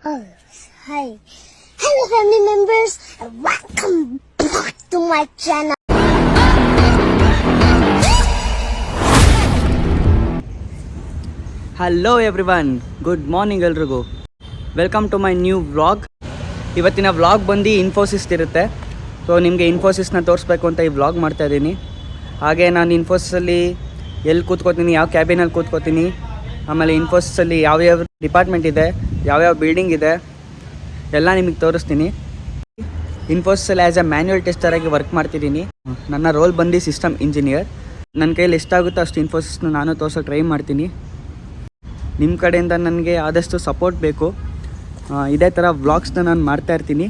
Oh, hi. Hello, family members, and welcome back to my channel. Hello everyone, good morning ಎಲ್ರಿಗೂ. Welcome to my new vlog. ಇವತ್ತಿನ vlog ಬಂದು ಇನ್ಫೋಸಿಸ್ ಇರುತ್ತೆ. So ನಿಮಗೆ ಇನ್ಫೋಸಿಸ್ನ ತೋರಿಸ್ಬೇಕು ಅಂತ ಈ ವ್ಲಾಗ್ ಮಾಡ್ತಾಯಿದ್ದೀನಿ. ಹಾಗೆ ನಾನು ಇನ್ಫೋಸಿಸಲ್ಲಿ ಎಲ್ಲಿ ಕೂತ್ಕೋತೀನಿ, ಯಾವ ಕ್ಯಾಬಿನಲ್ಲಿ ಕೂತ್ಕೋತೀನಿ, ಆಮೇಲೆ ಇನ್ಫೋಸಿಸಲ್ಲಿ ಯಾವ್ಯಾವ ಡಿಪಾರ್ಟ್ಮೆಂಟ್ ಇದೆ, ಯಾವ್ಯಾವ ಬಿಲ್ಡಿಂಗ್ ಇದೆ ಎಲ್ಲ ನಿಮಗೆ ತೋರಿಸ್ತೀನಿ. ಇನ್ಫೋಸಿಸಲ್ಲಿ ಆ್ಯಸ್ ಎ ಮ್ಯಾನ್ಯುವಲ್ ಟೆಸ್ಟರಾಗಿ ವರ್ಕ್ ಮಾಡ್ತಿದ್ದೀನಿ. ನನ್ನ ರೋಲ್ ಬಂದು ಸಿಸ್ಟಮ್ ಇಂಜಿನಿಯರ್. ನನ್ನ ಕೈಯಲ್ಲಿ ಎಷ್ಟಾಗುತ್ತೋ ಅಷ್ಟು ಇನ್ಫೋಸಿಸ್ನ ನಾನು ತೋರ್ಸೋಕೆ ಟ್ರೈ ಮಾಡ್ತೀನಿ. ನಿಮ್ಮ ಕಡೆಯಿಂದ ನನಗೆ ಆದಷ್ಟು ಸಪೋರ್ಟ್ ಬೇಕು. ಇದೇ ಥರ ವ್ಲಾಗ್ಸ್ನ ನಾನು ಮಾಡ್ತಾಯಿರ್ತೀನಿ.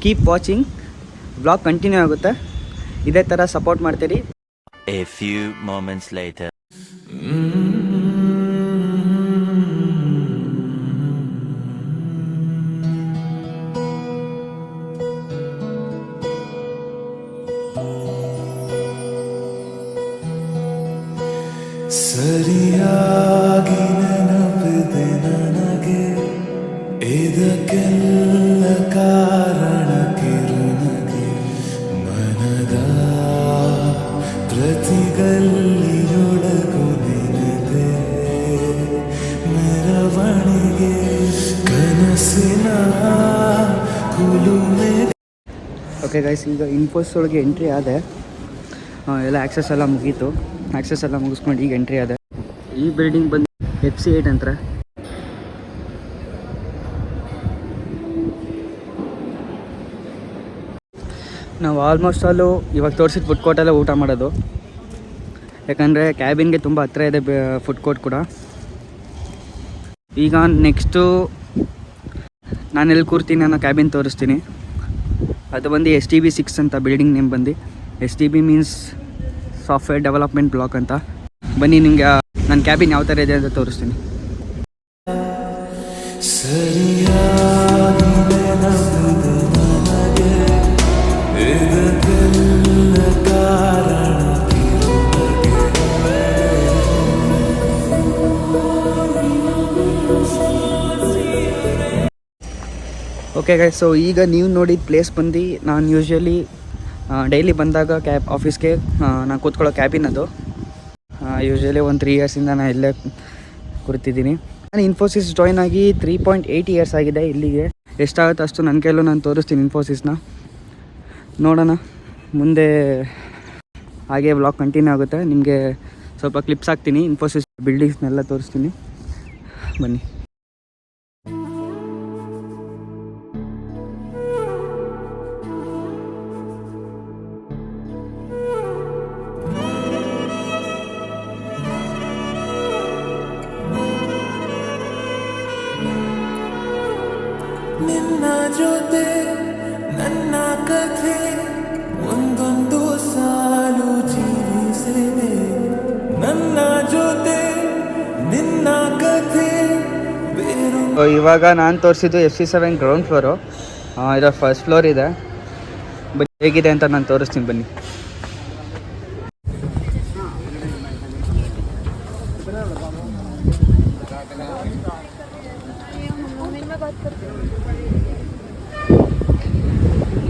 ಕೀಪ್ ವಾಚಿಂಗ್, ವ್ಲಾಗ್ ಕಂಟಿನ್ಯೂ ಆಗುತ್ತೆ. ಇದೇ ಥರ ಸಪೋರ್ಟ್ ಮಾಡ್ತೀರಿ. A few moments later. ಸರಿಯಾಗಿ ನೆನಪಿದೆ ನನಗೆ, ಇದಕ್ಕೆಲ್ಲ ಕಾರಣ ಕಿರುನಗೆ. ಮನದ ಪ್ರತಿಗಲ್ಲಿಯೊಳಗು ನಿನಗೆ ಮೆರವಣಿಗೆ, ಕನಸಿನ ಕುಲುಮೆ. ಓಕೆ ಗೈಸ್, ಈಗ ಇನ್ಫೋಸಿಸ್ ಒಳಗೆ ಎಂಟ್ರಿ ಆದೆ. ಎಲ್ಲ ಆ್ಯಕ್ಸಸ್ ಎಲ್ಲ ಮುಗೀತು. ಆ್ಯಕ್ಸಸ್ ಎಲ್ಲ ಮುಗಿಸ್ಕೊಂಡು ಈಗ ಎಂಟ್ರಿ ಆದೆ. ಈ ಬಿಲ್ಡಿಂಗ್ ಬಂದು FC8 ಅಂತಾರೆ. ನಾವು ಆಲ್ಮೋಸ್ಟ್ ಅಲ್ಲೂ ಇವಾಗ ತೋರಿಸಿದ ಫುಡ್ ಕೋರ್ಟಲ್ಲೇ ಊಟ ಮಾಡೋದು. ಯಾಕಂದರೆ ಕ್ಯಾಬಿನ್ಗೆ ತುಂಬ ಹತ್ತಿರ ಇದೆ ಫುಡ್ ಕೋರ್ಟ್ ಕೂಡ. ಈಗ ನೆಕ್ಸ್ಟು ನಾನು ಎಲ್ಲಿ ಕೂರ್ತೀನಿ ಅನ್ನೋ ಕ್ಯಾಬಿನ್ ತೋರಿಸ್ತೀನಿ. ಅದು ಬಂದು STB6 ಅಂತ ಬಿಲ್ಡಿಂಗ್ ನೇಮ್ ಬಂದು. STB means software development block ಅಂತ. ಬನ್ನಿ, ನಿಮಗೆ ನನ್ನ ಕ್ಯಾಬಿನ್ ಯಾವ ಥರ ಇದೆ ಅಂತ ತೋರಿಸ್ತೀನಿ. ಓಕೆ ಗೈಸ್, ಸೊ ಈಗ ನೀವು ನೋಡಿದ ಪ್ಲೇಸ್ ಬಂದು ನಾನು ಯೂಶ್ವಲಿ ಡೈಲಿ ಬಂದಾಗ ಆಫೀಸ್ಗೆ ನಾನು ಕೂತ್ಕೊಳ್ಳೋ ಕ್ಯಾಬಿನ್ ಅದು. ಯೂಶ್ವಲಿ ಒಂದು 3 ಇಯರ್ಸಿಂದ ನಾನು ಇಲ್ಲೇ ಕೂರ್ತಿದ್ದೀನಿ. ನಾನು ಇನ್ಫೋಸಿಸ್ ಜಾಯ್ನ್ ಆಗಿ 3.8 ಇಯರ್ಸ್ ಆಗಿದೆ. ಇಲ್ಲಿಗೆ ಎಷ್ಟಾಗುತ್ತೆ ಅಷ್ಟು ನನ್ನ ಕೈಲೂ ನಾನು ತೋರಿಸ್ತೀನಿ ಇನ್ಫೋಸಿಸ್ನ. ನೋಡೋಣ ಮುಂದೆ ಹಾಗೆ ವ್ಲಾಗ್ ಕಂಟಿನ್ಯೂ ಆಗುತ್ತೆ. ನಿಮಗೆ ಸ್ವಲ್ಪ ಕ್ಲಿಪ್ಸ್ ಹಾಕ್ತೀನಿ, ಇನ್ಫೋಸಿಸ್ ಬಿಲ್ಡಿಂಗ್ಸ್ನೆಲ್ಲ ತೋರಿಸ್ತೀನಿ. ಬನ್ನಿ. ನಿನ್ನ ಜೊತೆ ನನ್ನ ಕಥೆ ಒಂದೊಂದು ಸಾಲು ಜೀವಿಸಿದೆ. ನನ್ನ ಜೊತೆ ನಿನ್ನ ಕಥೆ ಬೇರು. ಇವಾಗ ನಾನು ತೋರಿಸಿದ್ದು FC7 ಗ್ರೌಂಡ್ ಫ್ಲೋರು. ಇದರ ಫಸ್ಟ್ ಫ್ಲೋರ್ ಇದೆ. ಹೇಗಿದೆ ಅಂತ ನಾನು ತೋರಿಸ್ತೀನಿ, ಬನ್ನಿ.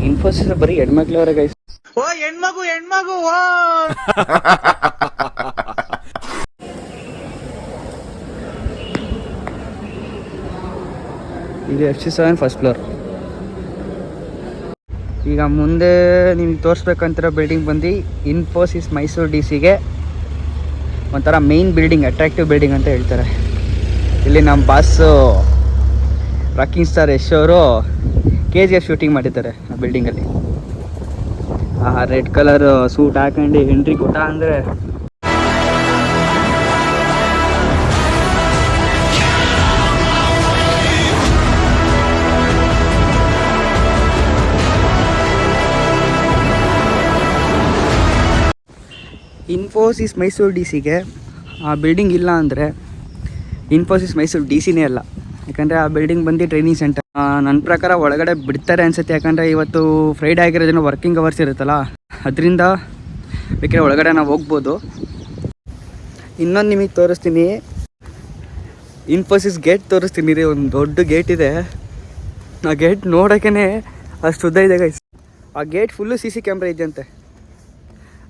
ಇನ್ಫೋಸಿಸ್ ಬರೀ ಹೆಣ್ಮಕ್ಳವರ ಗೈಸ್. ಓ ಹೆಣ್ಮಗು ಇದು FC7 ಫಸ್ಟ್ ಫ್ಲೋರ್. ಈಗ ಮುಂದೆ ನಿಮ್ಗೆ ತೋರಿಸ್ಬೇಕಂತಿರೋ ಬಿಲ್ಡಿಂಗ್ ಬಂದು ಇನ್ಫೋಸಿಸ್ ಮೈಸೂರು DC ಒಂಥರ ಮೇನ್ ಬಿಲ್ಡಿಂಗ್, ಅಟ್ರಾಕ್ಟಿವ್ ಬಿಲ್ಡಿಂಗ್ ಅಂತ ಹೇಳ್ತಾರೆ. ಇಲ್ಲಿ ನಮ್ಮ ಬಾಸು ರಾಕಿಂಗ್ ಸ್ಟಾರ್ ಯಶ್ ಅವರು KGF ಶೂಟಿಂಗ್ ಮಾಡಿದ್ದಾರೆ ಆ ಬಿಲ್ಡಿಂಗಲ್ಲಿ. ಆ ರೆಡ್ ಕಲರ್ ಸೂಟ್ ಹಾಕೊಂಡು ಎಂಟ್ರಿ ಕೊಟ್ಟ ಅಂದರೆ ಇನ್ಫೋಸಿಸ್ ಮೈಸೂರು DC ಆ ಬಿಲ್ಡಿಂಗ್ ಇಲ್ಲ ಅಂದರೆ ಇನ್ಫೋಸಿಸ್ ಮೈಸೂರು DCನೇ ಅಲ್ಲ. ಯಾಕಂದರೆ ಆ ಬಿಲ್ಡಿಂಗ್ ಬಂದು ಟ್ರೈನಿಂಗ್ ಸೆಂಟರ್. ನನ್ನ ಪ್ರಕಾರ ಒಳಗಡೆ ಬಿಡ್ತಾರೆ ಅನಿಸುತ್ತೆ. ಯಾಕಂದರೆ ಇವತ್ತು ಫ್ರೈಡೇ ಆಗಿರೋದನ್ನು ವರ್ಕಿಂಗ್ ಅವರ್ಸ್ ಇರುತ್ತಲ್ಲ, ಅದರಿಂದ ಬೇಕಾದ್ರೆ ಒಳಗಡೆ ನಾವು ಹೋಗ್ಬೋದು. ಇನ್ನೊಂದು ನಿಮಗೆ ತೋರಿಸ್ತೀನಿ. ಇನ್ಫೋಸಿಸ್ ಗೇಟ್ ತೋರಿಸ್ತೀನಿ ರೀ. ಒಂದು ದೊಡ್ಡ ಗೇಟ್ ಇದೆ. ಆ ಗೇಟ್ ನೋಡೋಕ್ಕೇ ಅಷ್ಟು ಉದ್ದ ಇದೆ ಗೈಸ್. ಆ ಗೇಟ್ ಫುಲ್ಲು CC ಕ್ಯಾಮ್ರಾ ಇದೆಯಂತೆ.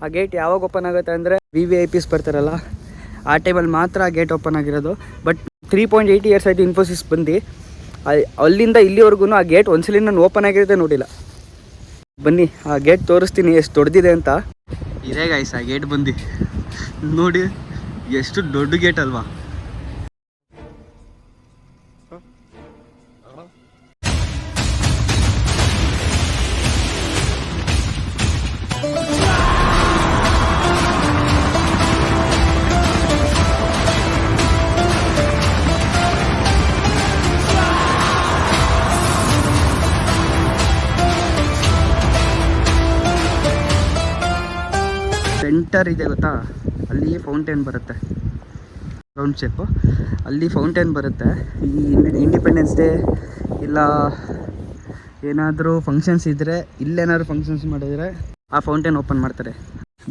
ಆ ಗೇಟ್ ಯಾವಾಗ ಓಪನ್ ಆಗುತ್ತೆ ಅಂದರೆ VVIPs ಬರ್ತಾರಲ್ಲ ಆ ಟೈಮಲ್ಲಿ ಮಾತ್ರ ಆ ಗೇಟ್ ಓಪನ್ ಆಗಿರೋದು. ಬಟ್ 3.8 ಇಯರ್ಸ್ ಆಯಿತು ಇನ್ಫೋಸಿಸ್ ಬಂದು. ಅಲ್ಲಿಂದ ಇಲ್ಲಿವರೆಗೂ ಆ ಗೇಟ್ ಒಂದ್ಸಲಿ ನಾನು ಓಪನ್ ಆಗಿರುತ್ತೆ ನೋಡಿಲ್ಲ. ಬನ್ನಿ ಆ ಗೇಟ್ ತೋರಿಸ್ತೀನಿ ಎಷ್ಟು ದೊಡ್ಡದಿದೆ ಅಂತ. ಇದೇ ಗೈಸ್ ಆ ಗೇಟ್ ಬಂದು ನೋಡಿ ಎಷ್ಟು ದೊಡ್ಡ ಗೇಟ್ ಅಲ್ವಾ. ಸೆಂಟರ್ ಇದೆ ಗೊತ್ತಾ, ಅಲ್ಲಿ ಫೌಂಟೇನ್ ಬರುತ್ತೆ, ರೌಂಡ್ ಶೇಪು. ಅಲ್ಲಿ ಫೌಂಟೇನ್ ಬರುತ್ತೆ. ಈ ಇಂಡಿಪೆಂಡೆನ್ಸ್ ಡೇ ಇಲ್ಲ ಏನಾದರೂ ಫಂಕ್ಷನ್ಸ್ ಇದ್ದರೆ, ಇಲ್ಲೇನಾದ್ರು ಫಂಕ್ಷನ್ಸ್ ಮಾಡಿದರೆ ಆ ಫೌಂಟೇನ್ ಓಪನ್ ಮಾಡ್ತಾರೆ.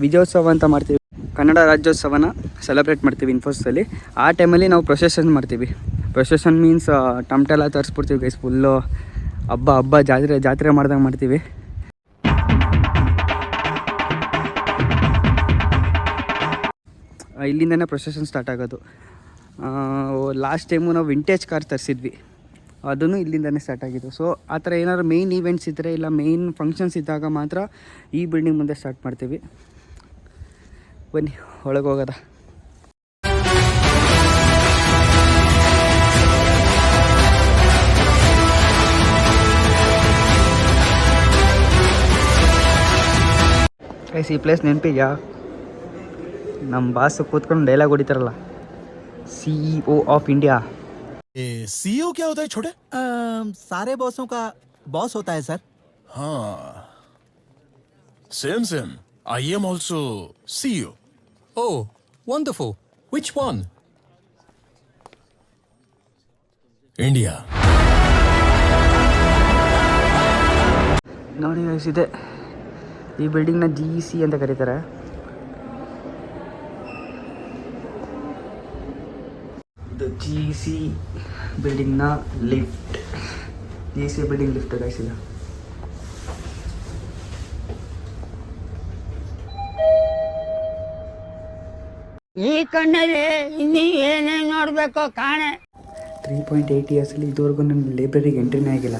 ವಿಜಯೋತ್ಸವ ಅಂತ ಮಾಡ್ತೀವಿ, ಕನ್ನಡ ರಾಜ್ಯೋತ್ಸವನ ಸೆಲೆಬ್ರೇಟ್ ಮಾಡ್ತೀವಿ ಇನ್ಫೋಸಿಸಲ್ಲಿ. ಆ ಟೈಮಲ್ಲಿ ನಾವು ಪ್ರೊಸೆಷನ್ ಮಾಡ್ತೀವಿ. ಪ್ರೊಸೆಷನ್ ಮೀನ್ಸ್ ಟಮಟೆಲ್ಲ ತರಿಸ್ಬಿಡ್ತೀವಿ ಗೈಸ್. ಫುಲ್ಲು ಹಬ್ಬ ಜಾತ್ರೆ ಮಾಡ್ದಂಗೆ ಮಾಡ್ತೀವಿ. ಇಲ್ಲಿಂದನೇ ಪ್ರೊಸೆಷನ್ ಸ್ಟಾರ್ಟ್ ಆಗೋದು. ಲಾಸ್ಟ್ ಟೈಮು ನಾವು ವಿಂಟೇಜ್ ಕಾರ್ ತರಿಸಿದ್ವಿ, ಅದನ್ನು ಇಲ್ಲಿಂದನೇ ಸ್ಟಾರ್ಟ್ ಆಗಿದ್ದು. ಸೊ ಆ ಥರ ಏನಾದ್ರು ಮೇಯ್ನ್ ಈವೆಂಟ್ಸ್ ಇದ್ದರೆ ಇಲ್ಲ ಮೇಯ್ನ್ ಫಂಕ್ಷನ್ಸ್ ಇದ್ದಾಗ ಮಾತ್ರ ಈ ಬಿಲ್ಡಿಂಗ್ ಮುಂದೆ ಸ್ಟಾರ್ಟ್ ಮಾಡ್ತೀವಿ. ಬನ್ನಿ ಒಳಗೆ ಹೋಗೋದ. ಈ ಪ್ಲೇಸ್ ನೆನಪಿದ್ಯಾ? ನಮ್ಮ ಬಾಸ್ ಕೂತ್ಕೊಂಡು ಡೈಲಾಗ್ ಹೊಡಿತಾರಲ್ಲ, CEO ऑफ इंडिया. CEO क्या होता है छोटे? सारे बॉसों का बॉस होता है सर. हाँ, same. I am also CEO. Oh, wonderful. Which one? India. ನೋಡಿ ಗೈಸ್, ಇದೆ ಈ ಬಿಲ್ಡಿಂಗ್ನ GEC ಅಂತ ಕರೀತಾರೆ. ಇದು GEC ಬಿಲ್ಡಿಂಗ್ನ lift. GEC building lift guys ಇದು. ಈ ಕಣ್ಣಲ್ಲಿ ಇನ್ನೀ ಏನೇನು ನೋಡಬೇಕು ಕಾಣೆ. 3.8 ಇಯರ್ಸಲ್ಲಿ ಇದುವರೆಗೂ ನನ್ನ ಲೈಬ್ರರಿಗೆ ಎಂಟ್ರಿನೇ ಆಗಿಲ್ಲ.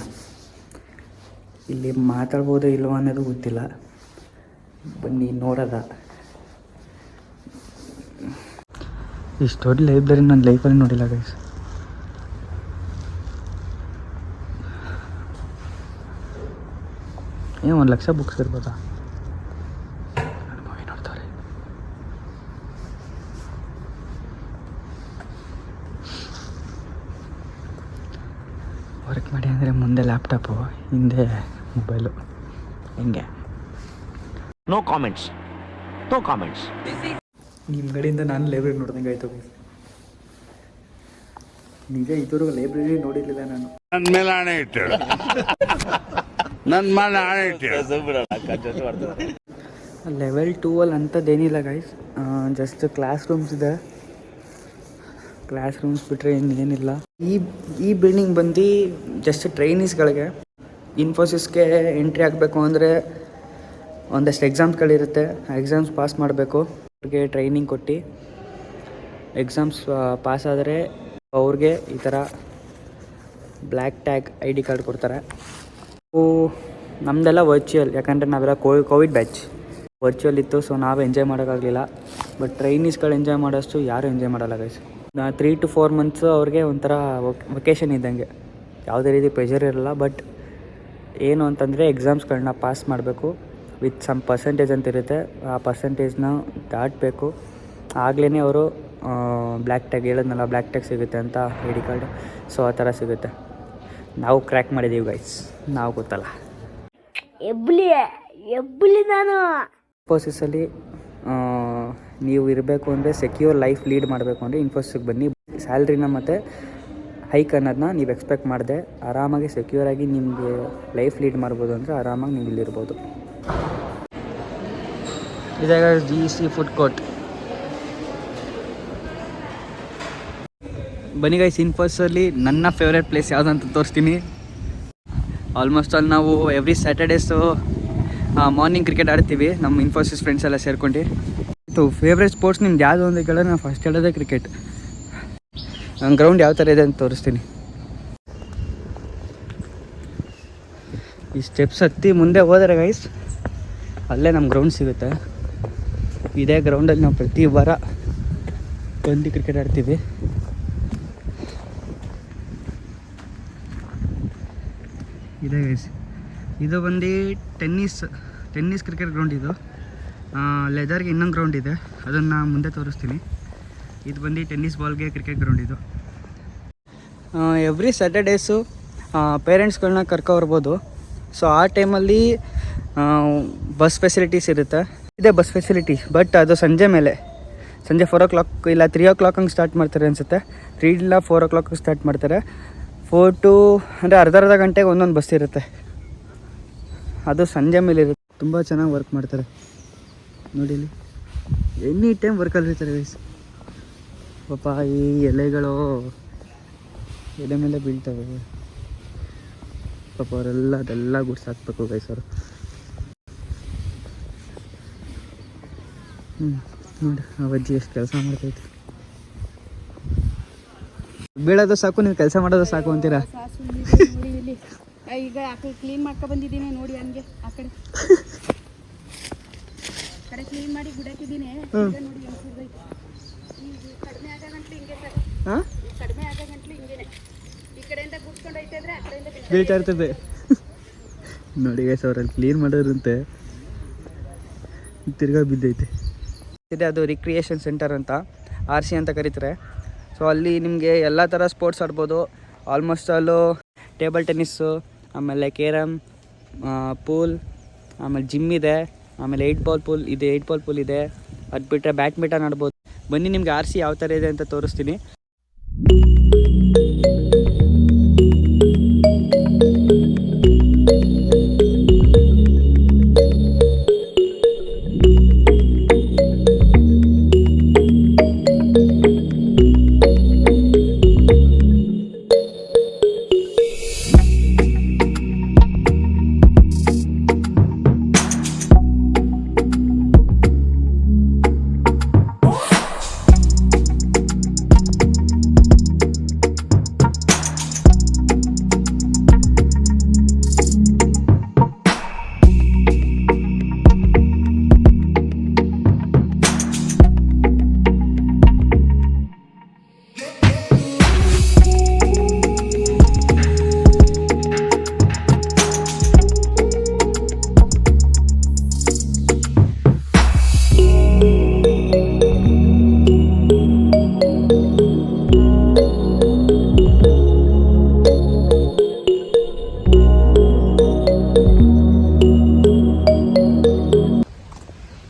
ಇಲ್ಲಿ ಮಾತಾಡ್ಬೋದೋ ಇಲ್ವೋ ಅನ್ನೋದು ಗೊತ್ತಿಲ್ಲ. ಬನ್ನಿ ನೋಡೋದ. ಇಷ್ಟು ದೊಡ್ಡ ಲೈಬ್ರರಿ ನನ್ನ ಲೈಫಲ್ಲಿ ನೋಡಿಲ್ಲ ಗೈಸ್. ಏನು 1 ಲಕ್ಷ ಬುಕ್ಸ್ ಇರ್ಬೋದಾ? ಮೂವಿ ನೋಡ್ತಾರೆ. ವರ್ಕ್ ಮಾಡಿ ಅಂದರೆ ಮುಂದೆ ಲ್ಯಾಪ್ಟಾಪು, ಹಿಂದೆ ಮೊಬೈಲು, ಹೆಂಗೆ? No comments. ನಿಮ್ಮ ಕಡೆಯಿಂದ ನಾನು ಲೈಬ್ರರಿ ನೋಡ್ದಂಗೆ ಆಯಿತು. ನಿಜ ಇದುವರೆಗೂ ಲೈಬ್ರರಿ ನೋಡಿರಲಿಲ್ಲ ನಾನು. ನನ್ನ ಮೇಲೆ ಆಣೆ ಇಟ್ಟೇಳು. ಲೆವೆಲ್ 2 ಅಂಥದ್ದೇನಿಲ್ಲ ಗೈಸ್. ಜಸ್ಟ್ ಕ್ಲಾಸ್ ರೂಮ್ಸ್ ಇದೆ. ಕ್ಲಾಸ್ ರೂಮ್ಸ್ ಬಿಟ್ಟರೆ ಇನ್ನೇನಿಲ್ಲ. ಈ ಬಿಲ್ಡಿಂಗ್ ಬಂದು ಜಸ್ಟ್ ಟ್ರೈನೀಸ್ಗಳಿಗೆ. ಇನ್ಫೋಸಿಸ್ಗೆ ಎಂಟ್ರಿ ಆಗಬೇಕು ಅಂದರೆ ಒಂದಷ್ಟು ಎಕ್ಸಾಮ್ಸ್ಗಳಿರುತ್ತೆ. ಆ ಎಕ್ಸಾಮ್ಸ್ ಪಾಸ್ ಮಾಡಬೇಕು. ಅವ್ರಿಗೆ ಟ್ರೈನಿಂಗ್ ಕೊಟ್ಟು ಎಕ್ಸಾಮ್ಸ್ ಪಾಸ್ ಆದರೆ ಅವ್ರಿಗೆ ಈ ಥರ ಬ್ಲ್ಯಾಕ್ ಟ್ಯಾಗ್ ID ಕಾರ್ಡ್ ಕೊಡ್ತಾರೆ. ನಮ್ಮದೆಲ್ಲ ವರ್ಚುವಲ್, ಯಾಕಂದರೆ ನಾವೆಲ್ಲ ಕೋವಿಡ್ ಬ್ಯಾಚ್. ವರ್ಚುವಲ್ ಇತ್ತು, ಸೊ ನಾವು ಎಂಜಾಯ್ ಮಾಡೋಕ್ಕಾಗಲಿಲ್ಲ. ಬಟ್ ಟ್ರೈನೀಸ್ಗಳು ಎಂಜಾಯ್ ಮಾಡೋಷ್ಟು ಯಾರು ಎಂಜಾಯ್ ಮಾಡಲ್ಲ ಗೈಸ್. 3 to 4 months ಅವ್ರಿಗೆ ಒಂಥರ ವೆಕೇಷನ್ ಇದ್ದಂಗೆ. ಯಾವುದೇ ರೀತಿ ಪ್ರೆಷರ್ ಇರಲ್ಲ. ಬಟ್ ಏನು ಅಂತಂದರೆ ಎಕ್ಸಾಮ್ಸ್ಗಳನ್ನ ಪಾಸ್ ಮಾಡಬೇಕು ವಿತ್ ಸಮ್ ಪರ್ಸೆಂಟೇಜ್ ಅಂತ ಇರುತ್ತೆ. ಆ ಪರ್ಸೆಂಟೇಜ್ನ ದಾಟಬೇಕು. ಆಗಲೇ ಅವರು ಬ್ಲ್ಯಾಕ್ ಟ್ಯಾಗ್, ಹೇಳಿದ್ನಲ್ಲ ಬ್ಲ್ಯಾಕ್ ಟ್ಯಾಗ್ ಸಿಗುತ್ತೆ ಅಂತ ID ಕಾರ್ಡ್. ಸೊ ಆ ಥರ ಸಿಗುತ್ತೆ. ನಾವು ಕ್ರ್ಯಾಕ್ ಮಾಡಿದ್ದೀವಿ ಗೈಸ್, ನಾವು ಗೊತ್ತಲ್ಲ. ಎಬ್ಬಲಿ ನಾನು ಇನ್ಫೋಸಿಸಲ್ಲಿ ನೀವು ಇರಬೇಕು ಅಂದರೆ, ಸೆಕ್ಯೂರ್ ಲೈಫ್ ಲೀಡ್ ಮಾಡಬೇಕು ಅಂದರೆ ಇನ್ಫೋಸಿಸ್ಗೆ ಬನ್ನಿ. ಸ್ಯಾಲ್ರಿನ ಮತ್ತು ಹೈಕ್ ಅನ್ನೋದನ್ನ ನೀವು ಎಕ್ಸ್ಪೆಕ್ಟ್ ಮಾಡಿದೆ ಆರಾಮಾಗಿ ಸೆಕ್ಯೂರಾಗಿ ನಿಮಗೆ ಲೈಫ್ ಲೀಡ್ ಮಾಡ್ಬೋದು ಅಂದರೆ ಆರಾಮಾಗಿ ನೀವು ಇಲ್ಲಿರ್ಬೋದು. ಇದಾಗ GEC ಫುಡ್ ಕೋರ್ಟ್. ಬನ್ನಿ ಗೈಸ್, ಇನ್ಫೋಸಿಸಲ್ಲಿ ನನ್ನ ಫೇವ್ರೇಟ್ ಪ್ಲೇಸ್ ಯಾವುದಂತ ತೋರಿಸ್ತೀನಿ. ಆಲ್ಮೋಸ್ಟ್ ಅಲ್ಲಿ ನಾವು ಎವ್ರಿ ಸ್ಯಾಟರ್ಡೇಸು ಮಾರ್ನಿಂಗ್ ಕ್ರಿಕೆಟ್ ಆಡ್ತೀವಿ ನಮ್ಮ ಇನ್ಫೋಸಿಸ್ ಫ್ರೆಂಡ್ಸ್ ಎಲ್ಲ ಸೇರ್ಕೊಂಡು. ಫೇವ್ರೇಟ್ ಸ್ಪೋರ್ಟ್ಸ್ ನಿಮ್ದು ಯಾವುದು ಅಂತ ಕೇಳಿದ್ರೆ ನಾನು ಫಸ್ಟ್ ಹೇಳೋದೇ ಕ್ರಿಕೆಟ್. ನನ್ನ ಗ್ರೌಂಡ್ ಯಾವ ಥರ ಇದೆ ಅಂತ ತೋರಿಸ್ತೀನಿ. ಈ ಸ್ಟೆಪ್ಸ್ ಹತ್ತಿ ಮುಂದೆ ಹೋದರೆ ಗೈಸ್ ಅಲ್ಲೇ ನಮ್ಮ ಗ್ರೌಂಡ್ ಸಿಗುತ್ತೆ. ಇದೇ ಗ್ರೌಂಡಲ್ಲಿ ನಾವು ಪ್ರತಿ ವಾರ ಬಂದು ಕ್ರಿಕೆಟ್ ಆಡ್ತೀವಿ. ಇದೆ ಗೈಸ್, ಇದು ಬಂದು ಟೆನ್ನಿಸ್ ಕ್ರಿಕೆಟ್ ಗ್ರೌಂಡ್. ಇದು ಲೆದರ್ಗೆ ಇನ್ನೊಂದು ಗ್ರೌಂಡ್ ಇದೆ, ಅದನ್ನು ಮುಂದೆ ತೋರಿಸ್ತೀನಿ. ಇದು ಬಂದು ಟೆನ್ನಿಸ್ ಬಾಲ್ಗೆ ಕ್ರಿಕೆಟ್ ಗ್ರೌಂಡ್. ಇದು ಎವ್ರಿ ಸ್ಯಾಟರ್ಡೇಸು ಪೇರೆಂಟ್ಸ್ಗಳನ್ನ ಕರ್ಕೊಬರ್ಬೋದು. ಸೊ ಆ ಟೈಮಲ್ಲಿ ಬಸ್ ಫೆಸಿಲಿಟೀಸ್ ಇರುತ್ತೆ. ಇದೆ ಬಸ್ ಫೆಸಿಲಿಟಿ, ಬಟ್ ಅದು ಸಂಜೆ 4 o'clock ಇಲ್ಲ 3 o'clock ಹಂಗೆ ಸ್ಟಾರ್ಟ್ ಮಾಡ್ತಾರೆ ಅನಿಸುತ್ತೆ. 3 ಇಲ್ಲ 4 o'clock ಸ್ಟಾರ್ಟ್ ಮಾಡ್ತಾರೆ. 4 to ಅಂದರೆ ಅರ್ಧ ಗಂಟೆಗೆ ಒಂದೊಂದು ಬಸ್ ಇರುತ್ತೆ. ಅದು ಸಂಜೆ ಮೇಲೆ ಇರುತ್ತೆ. ತುಂಬ ಚೆನ್ನಾಗಿ ವರ್ಕ್ ಮಾಡ್ತಾರೆ ನೋಡಿ. ಇಲ್ಲಿ ಎನಿ ಟೈಮ್ ವರ್ಕಲ್ಲಿ ಇರ್ತಾರೆ ಗೈಸ್. ಪಾಪ ಈ ಎಲೆಗಳು ಎಲೆ ಮೇಲೆ ಬೀಳ್ತವೆ. ಪಾಪ ಅವರೆಲ್ಲ ಅದೆಲ್ಲ ಗುಡ್ಸಾಕ್ಬೇಕು ಗೈಸ್ ಅವರು. ನೋಡಿ ಅವಜ್ಜಿ ಎಷ್ಟು ಕೆಲಸ ಮಾಡ್ತೈತೆ. ಬೀಳೋದು ಸಾಕು, ನೀವು ಕೆಲಸ ಮಾಡೋದು ಸಾಕು ಅಂತೀರಾ. ಈಗ ಆ ಕಡೆ ಕ್ಲೀನ್ ಮಾಡ್ಕೊ ಬಂದಿದ್ದೀನಿ ನೋಡಿ. ಹಂಗೆ ಆ ಕಡೆ ಕ್ಲೀನ್ ಮಾಡಿ ಗುಡಾಕಿದ್ದೀನಿ ನೋಡಿ. ಕಡಿಮೆ ಆಗೋ ಗಂಟ್ಲು ಹಿಂಗೆ ಸರ್, ಕಡಿಮೆ ಆಗೋ ಗಂಟ್ಲು ಹಿಂಗೇನೆ. ಈ ಕಡೆಯಿಂದ ಗುಡ್ಸ್ಕೊಂಡು ಹೋಯ್ತಿದ್ರೆ ಆ ಕಡೆಯಿಂದ ಬೀಳ್ತಾ ಇರ್ತದೆ ನೋಡಿ ಗೈಸ್. ಅವರಲ್ಲಿ ಕ್ಲೀನ್ ಮಾಡೋರಂತೆ ತಿರ್ಗಾ ಬಿದ್ದೈತೆ. ಇದೆ ಅದು ರಿಕ್ರಿಯೇಷನ್ ಸೆಂಟರ್ ಅಂತ, RC ಅಂತ ಕರೀತಾರೆ. ಸೊ ಅಲ್ಲಿ ನಿಮಗೆ ಎಲ್ಲ ಥರ ಸ್ಪೋರ್ಟ್ಸ್ ಆಡ್ಬೋದು. ಆಲ್ಮೋಸ್ಟ್ ಅಲ್ಲೂ ಟೇಬಲ್ ಟೆನ್ನಿಸ್ಸು, ಆಮೇಲೆ ಕೇರಮ್, ಪೂಲ್, ಆಮೇಲೆ ಜಿಮ್ ಇದೆ, ಆಮೇಲೆ 8 ball ಪೂಲ್ ಇದೆ. ಅದು ಬಿಟ್ಟರೆ ಬ್ಯಾಡ್ಮಿಂಟನ್ ಆಡ್ಬೋದು. ಬನ್ನಿ ನಿಮಗೆ RC ಯಾವ ಥರ ಇದೆ ಅಂತ ತೋರಿಸ್ತೀನಿ.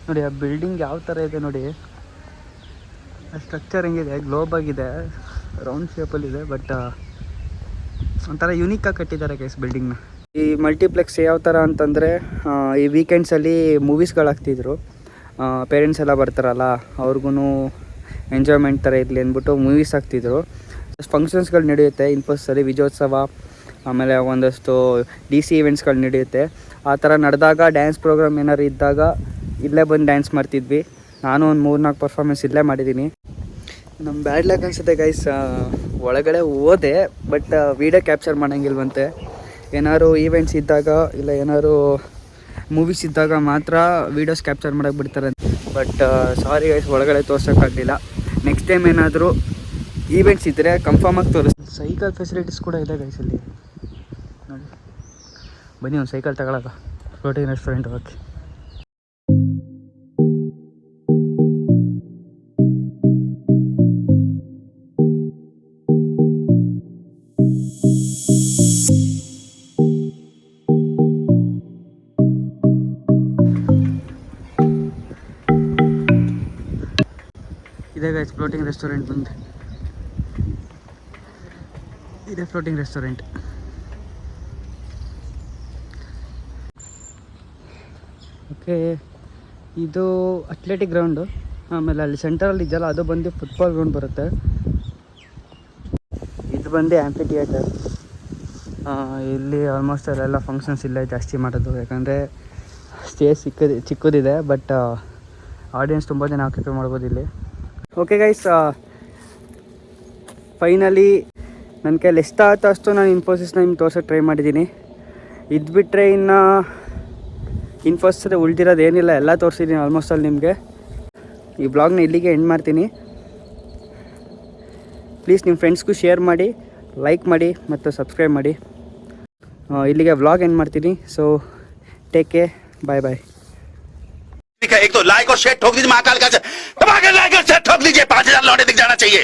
ನೋಡಿ ಆ ಬಿಲ್ಡಿಂಗ್ ಯಾವ ಥರ ಇದೆ ನೋಡಿ. ಆ ಸ್ಟ್ರಕ್ಚರ್ ಹೆಂಗಿದೆ, ಗ್ಲೋಬ್ ಆಗಿದೆ, ರೌಂಡ್ ಶೇಪಲ್ಲಿದೆ. ಬಟ್ ಒಂಥರ ಯುನೀಕಾಗಿ ಕಟ್ಟಿದ್ದಾರೆ ಗೈಸ್ ಬಿಲ್ಡಿಂಗ್ನ. ಈ ಮಲ್ಟಿಪ್ಲೆಕ್ಸ್ ಯಾವ ಥರ ಅಂತಂದರೆ ಈ ವೀಕೆಂಡ್ಸಲ್ಲಿ ಮೂವೀಸ್ಗಳಾಗ್ತಿದ್ರು. ಪೇರೆಂಟ್ಸ್ ಎಲ್ಲ ಬರ್ತಾರಲ್ಲ, ಅವ್ರಿಗೂ ಎಂಜಾಯ್ಮೆಂಟ್ ಥರ ಇರಲಿ ಅಂದ್ಬಿಟ್ಟು ಮೂವೀಸ್ ಆಗ್ತಿದ್ರು. ಫಂಕ್ಷನ್ಸ್ಗಳು ನಡೆಯುತ್ತೆ ಇನ್ಫೋಸಿಸಲ್ಲಿ, ವಿಜಯೋತ್ಸವ, ಆಮೇಲೆ ಒಂದಷ್ಟು DC ಇವೆಂಟ್ಸ್ಗಳು ನಡೆಯುತ್ತೆ. ಆ ಥರ ನಡೆದಾಗ ಡ್ಯಾನ್ಸ್ ಪ್ರೋಗ್ರಾಮ್ ಏನಾದ್ರು ಇದ್ದಾಗ ಇಲ್ಲೇ ಬಂದು ಡ್ಯಾನ್ಸ್ ಮಾಡ್ತಿದ್ವಿ. ನಾನು ಒಂದು 3-4 ಪರ್ಫಾರ್ಮೆನ್ಸ್ ಇಲ್ಲೇ ಮಾಡಿದ್ದೀನಿ. ನಮ್ಮ ಬ್ಯಾಡ್ ಲಕ್ ಅನಿಸುತ್ತೆ ಗೈಸ್, ಒಳಗಡೆ ಹೋದೆ ಬಟ್ ವೀಡಿಯೋ ಕ್ಯಾಪ್ಚರ್ ಮಾಡೋಂಗಿಲ್ವಂತೆ. ಏನಾದ್ರು ಈವೆಂಟ್ಸ್ ಇದ್ದಾಗ ಇಲ್ಲ ಏನಾದ್ರು ಮೂವೀಸ್ ಇದ್ದಾಗ ಮಾತ್ರ ವೀಡಿಯೋಸ್ ಕ್ಯಾಪ್ಚರ್ ಮಾಡೋಕ್ಕೆ ಬಿಡ್ತಾರೆ. ಬಟ್ ಸಾರಿ ಗೈಸ್, ಒಳಗಡೆ ತೋರ್ಸೋಕ್ಕಾಗಲಿಲ್ಲ. ನೆಕ್ಸ್ಟ್ ಟೈಮ್ ಏನಾದರೂ ಈವೆಂಟ್ಸ್ ಇದ್ದರೆ ಕನ್ಫರ್ಮಾಗಿ ತೋರಿಸ್ತೀನಿ. ಸೈಕಲ್ ಫೆಸಿಲಿಟೀಸ್ ಕೂಡ ಇದೆ ಗೈಸ್ ಇಲ್ಲಿ ನೋಡಿ. ಬನ್ನಿ ಒಂದು ಸೈಕಲ್ ತಗೊಳ್ಳೋದು ಫ್ಲೋಟಿಂಗ್ ರೆಸ್ಟೋರೆಂಟ್ ಹೋಗಿ. ಇದೆ ಗೈಸ್ ಫ್ಲೋಟಿಂಗ್ ರೆಸ್ಟೋರೆಂಟ್ ಬಂದು ಇದೆ ಫ್ಲೋಟಿಂಗ್ ರೆಸ್ಟೋರೆಂಟ್. ಓಕೆ, ಇದು ಅಥ್ಲೆಟಿಕ್ ಗ್ರೌಂಡು. ಆಮೇಲೆ ಅಲ್ಲಿ ಸೆಂಟ್ರಲ್ಲಿ ಇದೆಯಲ್ಲ ಅದು ಬಂದು ಫುಟ್ಬಾಲ್ ಗ್ರೌಂಡ್ ಬರುತ್ತೆ. ಇದು ಬಂದು ಆ್ಯಂಪಿ ಥಿಯೇಟರ್. ಇಲ್ಲಿ ಆಲ್ಮೋಸ್ಟ್ ಅಲ್ಲೆಲ್ಲ ಫಂಕ್ಷನ್ಸ್ ಇಲ್ಲೇ ಜಾಸ್ತಿ ಮಾಡೋದು, ಯಾಕಂದರೆ ಸ್ಟೇಜ್ ಚಿಕ್ಕದಿದೆ, ಬಟ್ ಆಡಿಯನ್ಸ್ ತುಂಬ ಜನ ಆಕ್ಯುಪೈ ಮಾಡ್ಬೋದು ಇಲ್ಲಿ. ಓಕೆ ಗೈಸ್, ಫೈನಲಿ ನನ್ನ ಕೈಲಿ ಎಷ್ಟಾಗುತ್ತೋ ಅಷ್ಟು ನಾನು ಇನ್ಫೋಸಿಸ್ನ ನಿಮ್ಗೆ ತೋರ್ಸೋಕ್ಕೆ ಟ್ರೈ ಮಾಡಿದ್ದೀನಿ. ಇದು ಬಿಟ್ಟರೆ ಇನ್ನು ಇನ್ಫೋಸಿಸ್ ಉಳಿದಿರೋದು ಏನಿಲ್ಲ, ಎಲ್ಲ ತೋರಿಸಿದ್ದೀನಿ ಆಲ್ಮೋಸ್ಟ್ ಅಲ್ಲಿ ನಿಮಗೆ. ಈ ಬ್ಲಾಗ್ನ ಇಲ್ಲಿಗೆ ಎಂಡ್ ಮಾಡ್ತೀನಿ. ಪ್ಲೀಸ್ ನಿಮ್ಮ ಫ್ರೆಂಡ್ಸ್ಗೂ ಶೇರ್ ಮಾಡಿ, ಲೈಕ್ ಮಾಡಿ ಮತ್ತು ಸಬ್ಸ್ಕ್ರೈಬ್ ಮಾಡಿ. ಇಲ್ಲಿಗೆ ವ್ಲಾಗ್ ಎಂಡ್ ಮಾಡ್ತೀನಿ. ಸೊ ಟೇಕ್ ಕೇರ್, ಬಾಯ್ ಬಾಯ್. एक तो लाइक और शेयर ठोक दीजिए, महाकाल का दबा के लाइक और शेयर ठोक दीजिए, 5000 लौटे दिख जाना चाहिए.